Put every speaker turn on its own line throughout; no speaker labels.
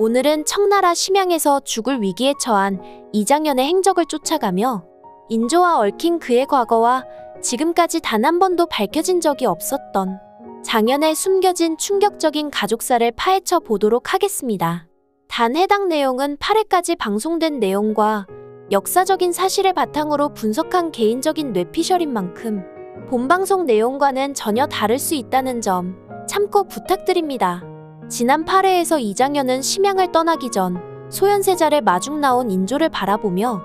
오늘은 청나라 심양에서 죽을 위기에 처한 이장현의 행적을 쫓아가며 인조와 얽힌 그의 과거와 지금까지 단 한 번도 밝혀진 적이 없었던 장현의 숨겨진 충격적인 가족사를 파헤쳐 보도록 하겠습니다. 단 해당 내용은 8회까지 방송된 내용과 역사적인 사실을 바탕으로 분석한 개인적인 뇌피셜인 만큼 본방송 내용과는 전혀 다를 수 있다는 점 참고 부탁드립니다. 지난 8회에서 이장현은 심양을 떠나기 전 소현세자를 마중 나온 인조를 바라보며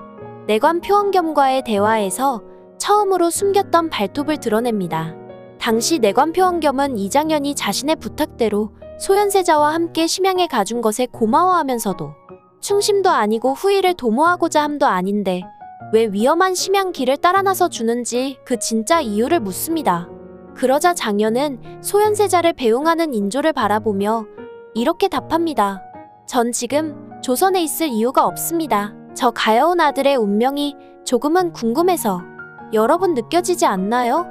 내관 표원겸과의 대화에서 처음으로 숨겼던 발톱을 드러냅니다. 당시 내관 표원겸은 이장현이 자신의 부탁대로 소현세자와 함께 심양에 가준 것에 고마워하면서도 충심도 아니고 후일을 도모하고자 함도 아닌데 왜 위험한 심양 길을 따라 나서 주는지 그 진짜 이유를 묻습니다. 그러자 장현은 소현세자를 배웅하는 인조를 바라보며 이렇게 답합니다. 전 지금 조선에 있을 이유가 없습니다. 저 가여운 아들의 운명이 조금은 궁금해서. 여러분 느껴지지 않나요?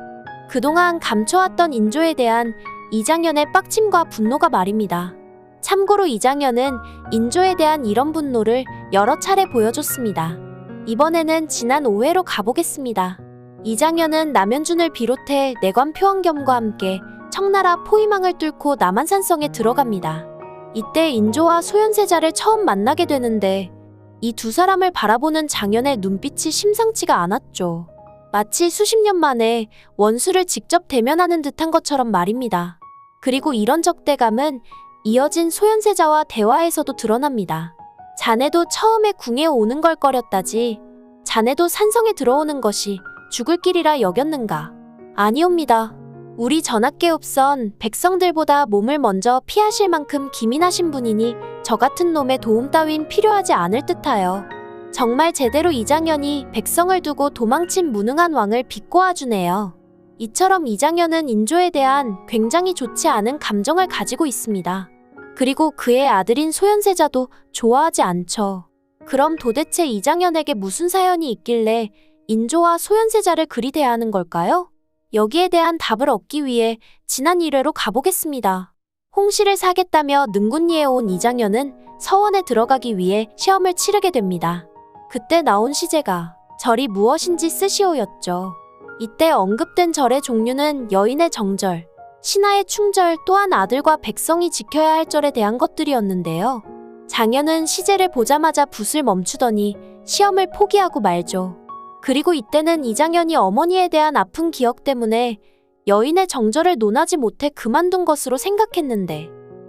그동안 감춰왔던 인조에 대한 이장현의 빡침과 분노가 말입니다. 참고로 이장현은 인조에 대한 이런 분노를 여러 차례 보여줬습니다. 이번에는 지난 5회로 가보겠습니다. 이장현은 남현준을 비롯해 내관 표원겸과 함께 청나라 포위망을 뚫고 남한산성에 들어갑니다. 이때 인조와 소현세자를 처음 만나게 되는데 이 두 사람을 바라보는 장현의 눈빛이 심상치가 않았죠. 마치 수십 년 만에 원수를 직접 대면하는 듯한 것처럼 말입니다. 그리고 이런 적대감은 이어진 소현세자와 대화에서도 드러납니다. 자네도 처음에 궁에 오는 걸 꺼렸다지. 자네도 산성에 들어오는 것이 죽을 길이라 여겼는가? 아니옵니다. 우리 전하께옵선 백성들보다 몸을 먼저 피하실 만큼 기민하신 분이니 저 같은 놈의 도움 따윈 필요하지 않을 듯하여. 정말 제대로 이장현이 백성을 두고 도망친 무능한 왕을 비꼬아주네요. 이처럼 이장현은 인조에 대한 굉장히 좋지 않은 감정을 가지고 있습니다. 그리고 그의 아들인 소현세자도 좋아하지 않죠. 그럼 도대체 이장현에게 무슨 사연이 있길래 인조와 소현세자를 그리 대하는 걸까요? 여기에 대한 답을 얻기 위해 지난 1회로 가보겠습니다. 홍시를 사겠다며 능군리에 온 이장현은 서원에 들어가기 위해 시험을 치르게 됩니다. 그때 나온 시제가 절이 무엇인지 쓰시오였죠. 이때 언급된 절의 종류는 여인의 정절, 신하의 충절 또한 아들과 백성이 지켜야 할 절에 대한 것들이었는데요. 장현은 시제를 보자마자 붓을 멈추더니 시험을 포기하고 말죠. 그리고 이때는 이장현이 어머니에 대한 아픈 기억 때문에 여인의 정절을 논하지 못해 그만둔 것으로 생각했는데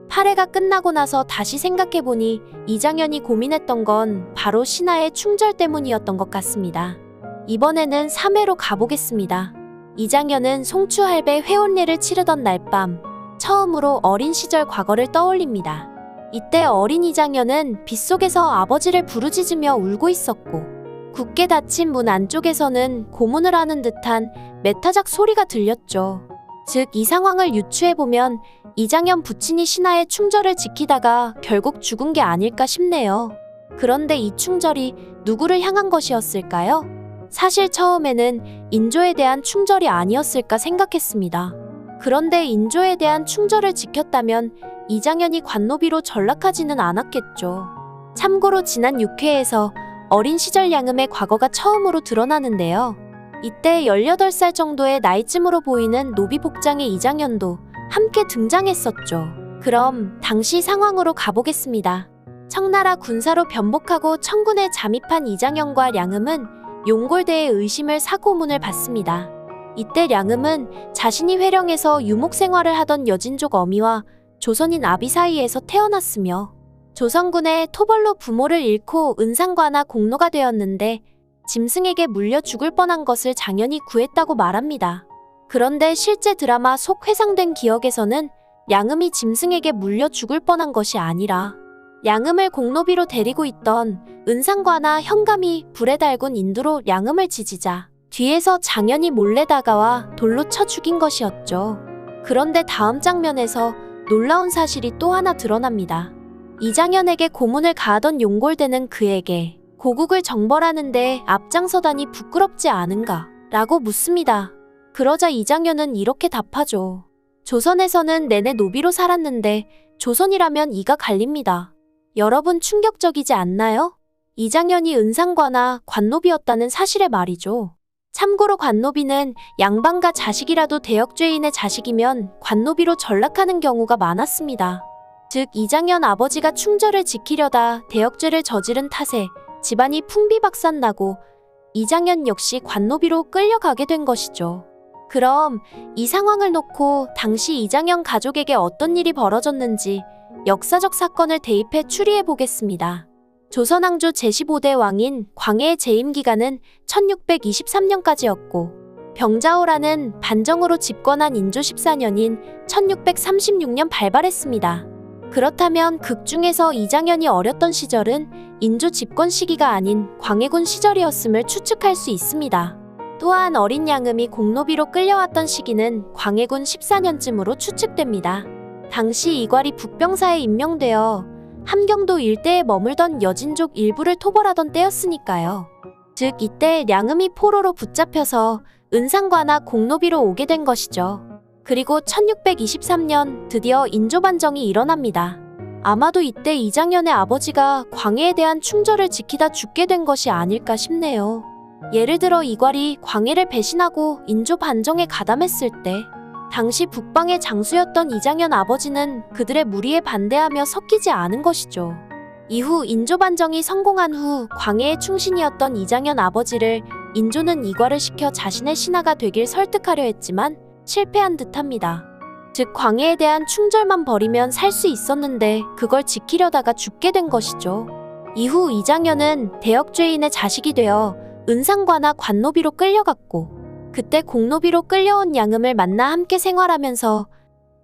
8회가 끝나고 나서 다시 생각해보니 이장현이 고민했던 건 바로 신하의 충절 때문이었던 것 같습니다. 이번에는 3회로 가보겠습니다. 이장현은 송추할배 회혼례를 치르던 날 밤 처음으로 어린 시절 과거를 떠올립니다. 이때 어린 이장현은 빗속에서 아버지를 부르짖으며 울고 있었고 굳게 닫힌 문 안쪽에서는 고문을 하는 듯한 메타작 소리가 들렸죠. 즉 이 상황을 유추해보면 이장현 부친이 신하의 충절을 지키다가 결국 죽은 게 아닐까 싶네요. 그런데 이 충절이 누구를 향한 것이었을까요? 사실 처음에는 인조에 대한 충절이 아니었을까 생각했습니다. 그런데 인조에 대한 충절을 지켰다면 이장현이 관노비로 전락하지는 않았겠죠. 참고로 지난 6회에서 어린 시절 양음의 과거가 처음으로 드러나는데요. 이때 18살 정도의 나이쯤으로 보이는 노비 복장의 이장현도 함께 등장했었죠. 그럼 당시 상황으로 가보겠습니다. 청나라 군사로 변복하고 청군에 잠입한 이장현과 량음은 용골대의 의심을 사고 문을 받습니다. 이때 량음은 자신이 회령에서 유목 생활을 하던 여진족 어미와 조선인 아비 사이에서 태어났으며 조선군의 토벌로 부모를 잃고 은상관아 공로가 되었는데 짐승에게 물려 죽을 뻔한 것을 장현이 구했다고 말합니다. 그런데 실제 드라마 속 회상된 기억에서는 량음이 짐승에게 물려 죽을 뻔한 것이 아니라 량음을 공노비로 데리고 있던 은상관아 현감이 불에 달군 인두로 량음을 지지자 뒤에서 장현이 몰래 다가와 돌로 쳐 죽인 것이었죠. 그런데 다음 장면에서 놀라운 사실이 또 하나 드러납니다. 이장현에게 고문을 가하던 용골대는 그에게 고국을 정벌하는데 앞장서다니 부끄럽지 않은가? 라고 묻습니다. 그러자 이장현은 이렇게 답하죠. 조선에서는 내내 노비로 살았는데 조선이라면 이가 갈립니다. 여러분 충격적이지 않나요? 이장현이 은상과나 관노비였다는 사실에 말이죠. 참고로 관노비는 양반가 자식이라도 대역죄인의 자식이면 관노비로 전락하는 경우가 많았습니다. 즉 이장현 아버지가 충절을 지키려다 대역죄를 저지른 탓에 집안이 풍비박산나고 이장현 역시 관노비로 끌려가게 된 것이죠. 그럼 이 상황을 놓고 당시 이장현 가족에게 어떤 일이 벌어졌는지 역사적 사건을 대입해 추리해 보겠습니다. 조선왕조 제15대 왕인 광해의 재임 기간은 1623년까지였고 병자호란은 반정으로 집권한 인조 14년인 1636년 발발했습니다. 그렇다면 극 중에서 이장현이 어렸던 시절은 인조 집권 시기가 아닌 광해군 시절이었음을 추측할 수 있습니다. 또한 어린 양음이 공노비로 끌려왔던 시기는 광해군 14년쯤으로 추측됩니다. 당시 이괄이 북병사에 임명되어 함경도 일대에 머물던 여진족 일부를 토벌하던 때였으니까요. 즉 이때 량음이 포로로 붙잡혀서 은상과나 공노비로 오게 된 것이죠. 그리고 1623년 드디어 인조반정이 일어납니다. 아마도 이때 이장현의 아버지가 광해에 대한 충절을 지키다 죽게 된 것이 아닐까 싶네요. 예를 들어 이괄이 광해를 배신하고 인조반정에 가담했을 때 당시 북방의 장수였던 이장현 아버지는 그들의 무리에 반대하며 섞이지 않은 것이죠. 이후 인조반정이 성공한 후 광해의 충신이었던 이장현 아버지를 인조는 이괄을 시켜 자신의 신하가 되길 설득하려 했지만 실패한 듯합니다. 즉 광해에 대한 충절만 버리면 살 수 있었는데 그걸 지키려다가 죽게 된 것이죠. 이후 이장현은 대역죄인의 자식이 되어 은상과나 관노비로 끌려갔고 그때 공노비로 끌려온 양음을 만나 함께 생활하면서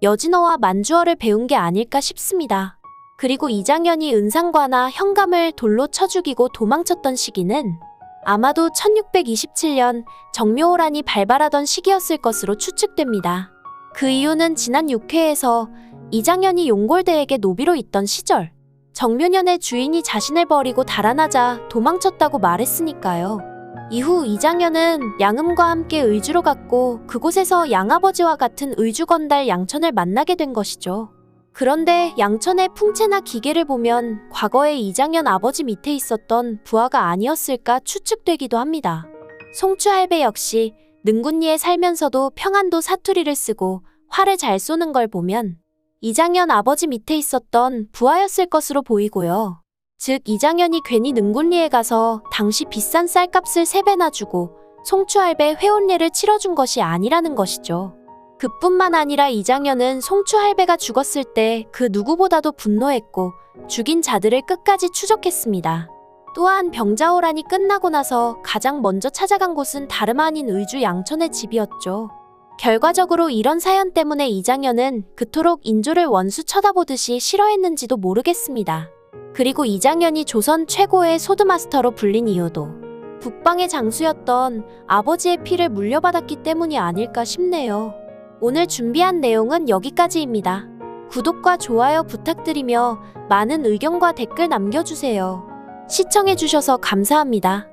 여진어와 만주어를 배운 게 아닐까 싶습니다. 그리고 이장현이 은상과나 현감을 돌로 쳐 죽이고 도망쳤던 시기는 아마도 1627년 정묘호란이 발발하던 시기였을 것으로 추측됩니다. 그 이유는 지난 6회에서 이장현이 용골대에게 노비로 있던 시절 정묘년의 주인이 자신을 버리고 달아나자 도망쳤다고 말했으니까요. 이후 이장현은 양음과 함께 의주로 갔고 그곳에서 양아버지와 같은 의주건달 양천을 만나게 된 것이죠. 그런데 양천의 풍채나 기계를 보면 과거에 이장현 아버지 밑에 있었던 부하가 아니었을까 추측되기도 합니다. 송추할배 역시 능군리에 살면서도 평안도 사투리를 쓰고 활을 잘 쏘는 걸 보면 이장현 아버지 밑에 있었던 부하였을 것으로 보이고요. 즉 이장현이 괜히 능군리에 가서 당시 비싼 쌀값을 3배나 주고 송추할배 회혼례를 치러준 것이 아니라는 것이죠. 그뿐만 아니라 이장현은 송추할배가 죽었을 때 그 누구보다도 분노했고 죽인 자들을 끝까지 추적했습니다. 또한 병자호란이 끝나고 나서 가장 먼저 찾아간 곳은 다름 아닌 의주 양천의 집이었죠. 결과적으로 이런 사연 때문에 이장현은 그토록 인조를 원수 쳐다보듯이 싫어했는지도 모르겠습니다. 그리고 이장현이 조선 최고의 소드마스터로 불린 이유도 북방의 장수였던 아버지의 피를 물려받았기 때문이 아닐까 싶네요. 오늘 준비한 내용은 여기까지입니다. 구독과 좋아요 부탁드리며 많은 의견과 댓글 남겨주세요. 시청해주셔서 감사합니다.